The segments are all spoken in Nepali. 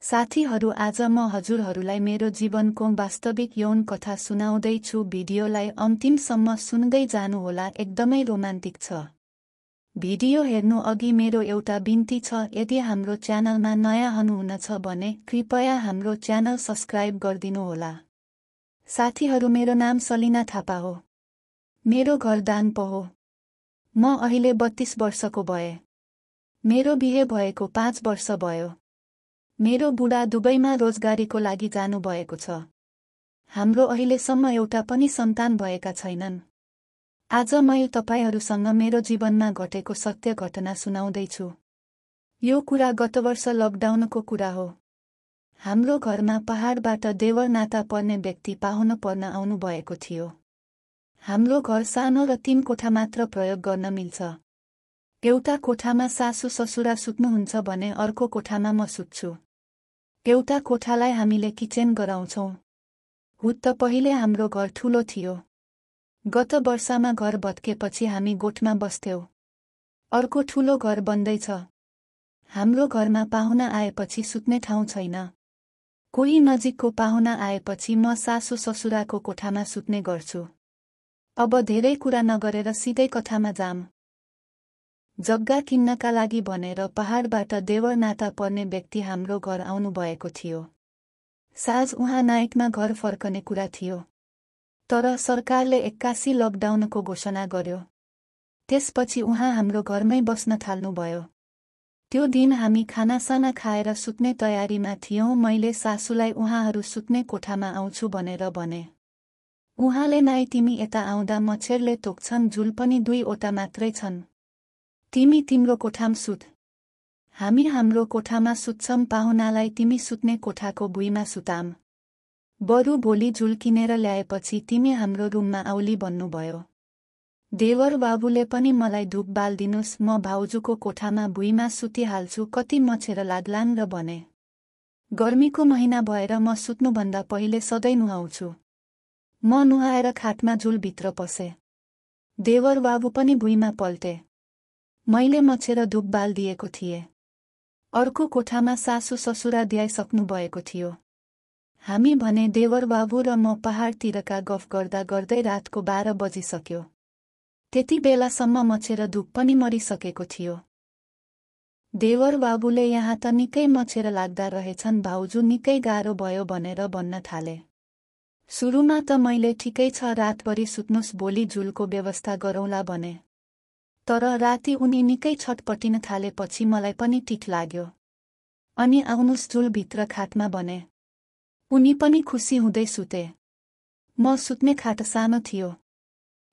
साथीहरू, आज म हजुरहरूलाई मेरो जीवनको वास्तविक यौन कथा सुनाउँदैछु। भिडियोलाई अन्तिमसम्म सुन्दै जानुहोला, एकदमै रोमान्टिक छ। भिडियो हेर्नु अघि मेरो एउटा बिन्ती छ, यदि हाम्रो च्यानलमा नयाँ हुनुहुन्छ भने कृपया हाम्रो च्यानल सब्स्क्राइब गरिदिनुहोला। साथीहरू, मेरो नाम सलिना थापा हो। मेरो घर दानप हो। म अहिले 32 वर्षको भए। मेरो बिहे भएको 5 वर्ष भयो। मेरो बुढा दुबईमा रोजगारीको लागि जानुभएको छ। हाम्रो अहिलेसम्म एउटा पनि सन्तान भएका छैनन्। आज म तपाईहरूसँग मेरो जीवनमा घटेको सत्य घटना सुनाउँदैछु। यो कुरा गत वर्ष लकडाउनको कुरा हो। हाम्रो घरमा पहाडबाट देवर नाता पर्ने व्यक्ति पाहुन पर्न आउनु भएको थियो। हाम्रो घर सानो र 3 कोठा मात्र प्रयोग गर्न मिल्छ। एउटा कोठामा सासु ससुरा सुत्नुहुन्छ भने अर्को कोठामा म सुत्छु। एउटा कोठालाई हामीले किचन गराउँछौं। हुत्त पहिले हाम्रो घर ठूलो थियो। गत वर्षमा घर भत्केपछि हामी गोठमा बस्थ्यौं। अर्को ठूलो घर बन्दैछ। हाम्रो घरमा पाहुना आएपछि सुत्ने ठाउँ छैन। कोही नजिकको पाहुना आएपछि म सासु ससुराको कोठामा सुत्ने गर्छु। अब धेरै कुरा नगरेर सिधै कथामा जाम। जग्गा किन्नका लागि भनेर पहाडबाट देवर नाता पर्ने व्यक्ति हाम्रो घर आउनु भएको थियो। साँझ उहाँ नाइटमा घर फर्कने कुरा थियो। तर सरकारले 81 लकडाउनको घोषणा गर्यो। त्यसपछि उहाँ हाम्रो घरमै बस्न थाल्नुभयो। त्यो दिन हामी खानासाना खाएर सुत्ने तयारीमा थियौं। मैले सासुलाई उहाँहरू सुत्ने कोठामा आउँछु भनेर भने। उहाँले नाइ, तिमी यता आउँदा मच्छरले टोक्छन्, झुल पनि 2 वटा मात्रै छन्। तिमी तिम्रो कोठामा सुत। हामी हाम्रो कोठामा सुत्छौं। पाहुनालाई तिमी सुत्ने कोठाको भुइँमा सुताम। बरु भोलि झुल किनेर ल्याएपछि तिमी हाम्रो रुममा आउली भन्नुभयो। देवर बाबुले पनि मलाई धूप बाल्दिनुस्, म भाउजूको कोठामा भुइँमा सुतिहाल्छु, कति मच्छर लाग्लान् र भने। गर्मीको महिना भएर म सुत्नुभन्दा पहिले सधैँ नुहाउँछु। म नुहाएर खाटमा झुलभित्र पसे। देवर बाबु पनि भुइँमा पल्टे। मैले मच्छर धूप बाल्दिएको थिएँ। अर्को कोठामा सासु ससुरा द्याइसक्नु भएको थियो। हामी भने देवर बाबु र म पहाडतिरका गफ गर्दा गर्दै रातको 12 बजिसक्यो। त्यति बेलासम्म मच्छर धूप पनि मरिसकेको थियो। देवर बाबुले यहाँ त निकै मच्छर लाग्दा रहेछन् भाउजू, निकै गाह्रो भयो भनेर भन्न थाले। सुरुमा त मैले ठिकै छ, रातभरि सुत्नुस्, भोलि झुलको व्यवस्था गरौँला भने। तर राति उनी निकै छटपटिन थालेपछि मलाई पनि टिक लाग्यो। अनि आउनुस् झुलभित्र खाटमा भने। उनी पनि खुसी हुँदै सुते। म सुत्ने खाट सानो थियो।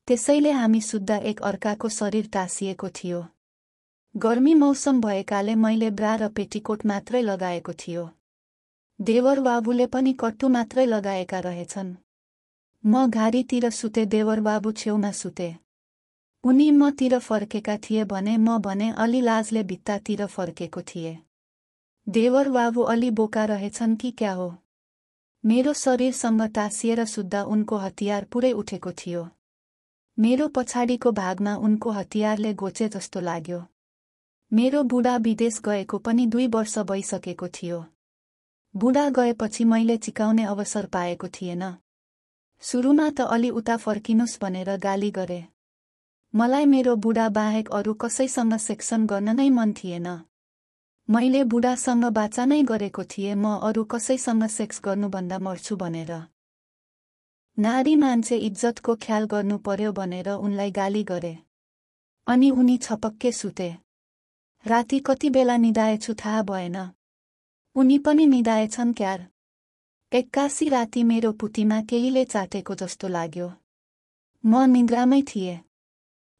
त्यसैले हामी सुत्दा एक अर्काको शरीर टाँसिएको थियो। गर्मी मौसम भएकाले मैले ब्रा र पेटीकोट मात्रै लगाएको थियो। देवर बाबुले पनि कट्टु मात्रै लगाएका रहेछन्। म घारीतिर सुते, देवर बाबु छेउमा सुते। उनी मतिर फर्केका थिए भने म भने अलि लाजले भित्तातिर फर्केको थिए। देवर बाबु अलि बोका रहेछन् कि क्या हो। मेरो शरीरसँग टाँसिएर सुत्दा उनको हतियार पुरै उठेको थियो। मेरो पछाडिको भागमा उनको हतियारले घोचे जस्तो लाग्यो। मेरो बुढा विदेश गएको पनि 2 वर्ष भइसकेको थियो। बुढा गएपछि मैले चिकाउने अवसर पाएको थिएन। सुरुमा त अलि उता फर्किनुस् भनेर गाली गरे। मलाई मेरो बुढा बाहेक अरू कसैसँग सेक्सन गर्न नै मन थिएन। मैले बुढासँग बाचा नै गरेको थिएँ, म अरू कसैसँग सेक्स गर्नुभन्दा मर्छु भनेर। नारी मान्छे इज्जतको ख्याल गर्नु पर्यो भनेर उनलाई गाली गरे। अनि उनी छपक्कै सुते। राति कति बेला निदाएछु थाहा भएन। उनी पनि निदाएछन् क्यार। 81 राति मेरो पुतीमा केहीले चाटेको जस्तो लाग्यो। म निद्रामै थिएँ।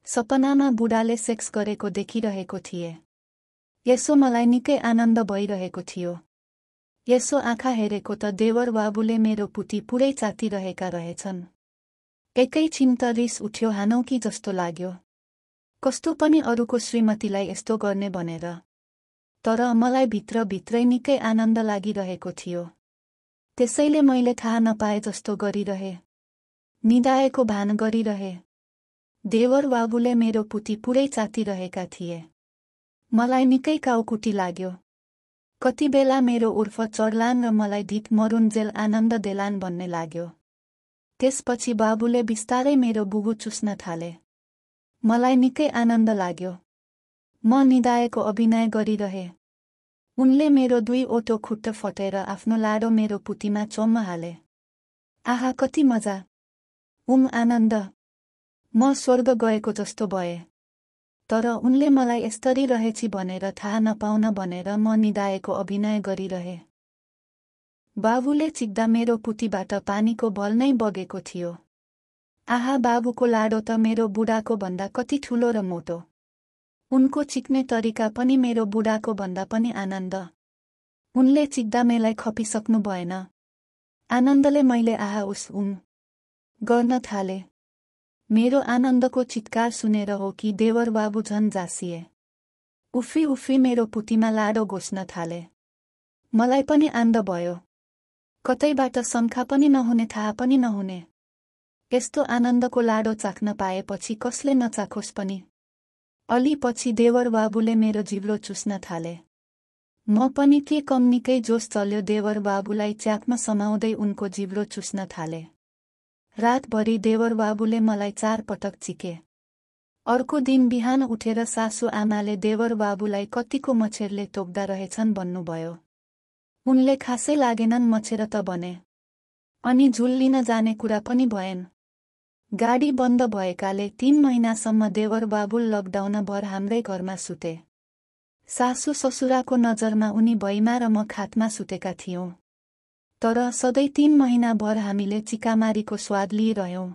सपनामा बुढाले सेक्स गरेको देखिरहेको थिएँ। यसो मलाई निकै आनन्द भइरहेको थियो। यसो आँखा हेरेको त देवर बाबुले मेरो पुती पुरै चातिरहेका रहेछन्। एकैछिन त रिस उठ्यो, हानौ कि जस्तो लाग्यो। कस्तो पनि अरूको श्रीमतीलाई यस्तो गर्ने भनेर। तर मलाई भित्रभित्रै निकै आनन्द लागिरहेको थियो। त्यसैले मैले थाहा नपाए जस्तो गरिरहे। निदाएको भान गरिरहे। देवर बाबुले मेरो पुती पुरै चातिरहेका थिए। मलाई निकै काउकुटी लाग्यो। कति बेला मेरो उर्फ चढ्लान् र मलाई ढिक मरुन्जेल आनन्द देलान् भन्ने लाग्यो। त्यसपछि बाबुले बिस्तारै मेरो बुगु चुस्न थाले। मलाई निकै आनन्द लाग्यो। म निदाएको अभिनय गरिरहे। उनले मेरो 2 खुट्टा फटेर आफ्नो लाडो मेरो पुतीमा चम्म हाले। आहा कति मजा! आनन्द! म स्वर्ग गएको जस्तो भए। तर उनले मलाई यस्तरी रहेछि भनेर थाहा नपाउन भनेर म निदाएको अभिनय गरिरहे। बाबुले चिक्दा मेरो पुतीबाट पानीको बल नै बगेको थियो। आहा बाबुको लाडो त मेरो बुढाको भन्दा कति ठुलो र मोटो। उनको चिक्ने तरिका पनि मेरो बुढाको भन्दा पनि आनन्द। उनले चिक्दा मलाई खपिसक्नु भएन। आनन्दले मैले आहा उस गर्न थाले। मेरो आनन्दको चित्कार सुनेर हो कि देवर बाबु झन् जासिए। उफ्फी उफ्फी मेरो पुतीमा लाडो घोस्न थाले। मलाई पनि आनन्द भयो। कतैबाट शङ्का पनि नहुने थाहा पनि नहुने। यस्तो आनन्दको लाडो चाख्न पाएपछि कसले नचाखोस् पनि। अलि पछि देवर बाबुले मेरो जिब्रो चुस्न थाले। म पनि के कम निकै जोस चल्यो देवर बाबुलाई च्याकमा समाउँदै उनको जिब्रो चुस्न थाले। रातभरि देवर बाबुले मलाई 4 पटक चिके। अर्को दिन बिहान उठेर सासु आमाले देवर बाबुलाई कतिको मच्छरले टोक्दा रहेछन् भन्नुभयो। उनले खासै लागेनन् मच्छर त भने। अनि झुल लिन जाने कुरा पनि भएन। गाडी बन्द भएकाले 3 महिनासम्म देवर बाबु लकडाउन भर हाम्रै घरमा सुते। सासु ससुराको नजरमा उनी भैमा र म खाटमा सुतेका थियौं। तर सधैँ 3 महिना भर हामीले चिकामारीको स्वाद लिइरह्यौं।